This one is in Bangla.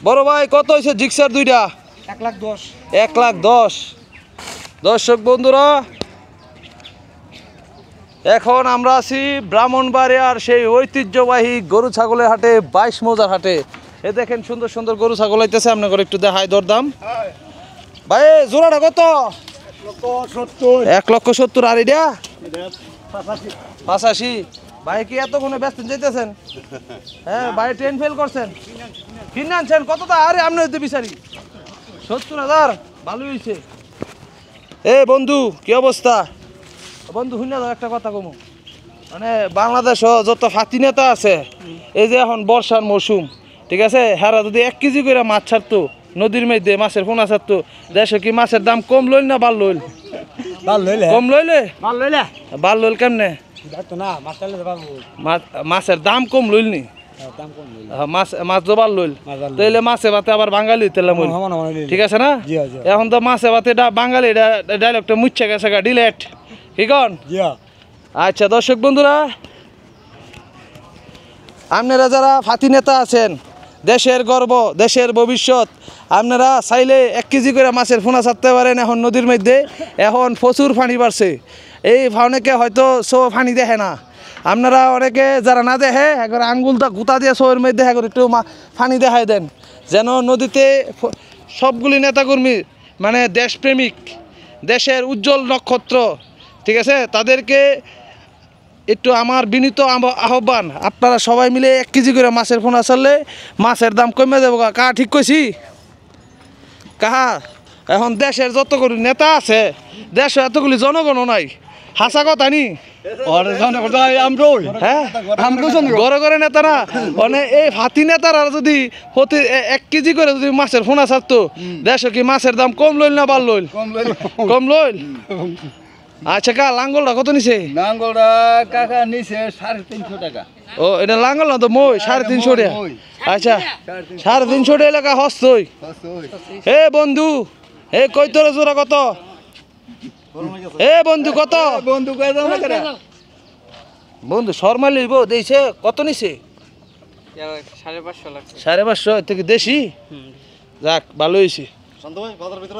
বড় ভাই কত হয়েছে জিক্সার দুইটা? 1,10,000। 1,10,000। দর্শক বন্ধুরা, এখন আমরা আছি ব্রাহ্মণবাড়িয়ার সেই ঐতিহ্যবাহী গরু ছাগলের হাটে, 22 মৌজার হাটে। এ দেখেন সুন্দর সুন্দর গরু ছাগল আইতেছে, আপনাকে একটু দেখাই দরদাম। ভাই জোড়াটা কত? 1,70,000। আর এটা 85। ভাই কি এতক্ষণে ব্যস্ত যেতেছেন? হ্যাঁ ভাই ট্রেন ফেল করছেন, কিনে আনছেন কত? আরে আপনি হইতে বিচারি 70,000। ভালোই হয়েছে। এ বন্ধু কি অবস্থা? বন্ধু শুনে দাও একটা কথা কমু, মানে বাংলাদেশ যত ফাতি নেতা আছে, এই যে এখন বর্ষার মৌসুম, ঠিক আছে, হেরা যদি 1 কেজি করে মাছ ছাড়তো নদীর মধ্যে, মাছের পোনা ছাড়তো, দেশে কি মাছের দাম কম লইল না বাল লইল? কম লইলে বাল লইল কেমনে? মাছের দাম কম লইল নি? মাছ তো বাল লইল, তাইলে মাছে ভাতে আবার বাঙালি তেলে মইল, ঠিক আছে না? এখন তো মাছে ভাতে বাঙালি ডাইলগটা মুচ্ছে গেছে, ডিলেট, কি কন? আচ্ছা দর্শক বন্ধুরা, আপনারা যারা ফাতি নেতা আছেন, দেশের গর্ব, দেশের ভবিষ্যৎ, আপনারা চাইলে 1 কেজি করে মাছের পোনা ছাড়তে পারেন। এখন নদীর মধ্যে এখন প্রচুর পানি বাড়ছে, এই অনেকে হয়তো পানি দেখে না। আপনারা অনেকে যারা না দেখে একবার আঙ্গুলটা গুতা দিয়ে সবের মধ্যে একবার একটু পানি দেখাই দেন, যেন নদীতে সবগুলি নেতাকর্মী, মানে দেশপ্রেমিক, দেশের উজ্জ্বল নক্ষত্র, ঠিক আছে, তাদেরকে একটু আমার বিনীত আহ্বান, আপনারা সবাই মিলে 1 কেজি করে মাছের পোনা ছাড়লে মাছের দাম কমে যাবো। কাহা ঠিক কইছি? কাহা? এখন দেশের যতগুলি নেতা আছে, দেশে এতগুলি জনগণ নাই, হাসা কথা নি? হ্যাঁ ঘরে ঘরে নেতা না, মানে এই ফাতি নেতারা যদি প্রতি 1 কেজি করে যদি মাছের পোনা ছাড়তো, দেশে কি মাছের দাম কম লইল না বাল লইল? কম লইল। আচ্ছা কা লাঙ্গলটা কত নিছে? লাঙ্গলটা কাকা নিছে 350 টাকা। ও এটা লাঙ্গল না তো, মই 350 টাকা। আচ্ছা 350 টাকা হস্তই। এ বন্ধু, এ কই তোর জোড়া কত? এ বন্ধু কত? বন্ধু কই দাও না করে? বন্ধু শর্মা লইব দেইছে কত নিছে? 550 লাগছে। 550 থেকে দেশি? যাক ভালো হইছে। শান্ত ভাই বাজার ভিতরে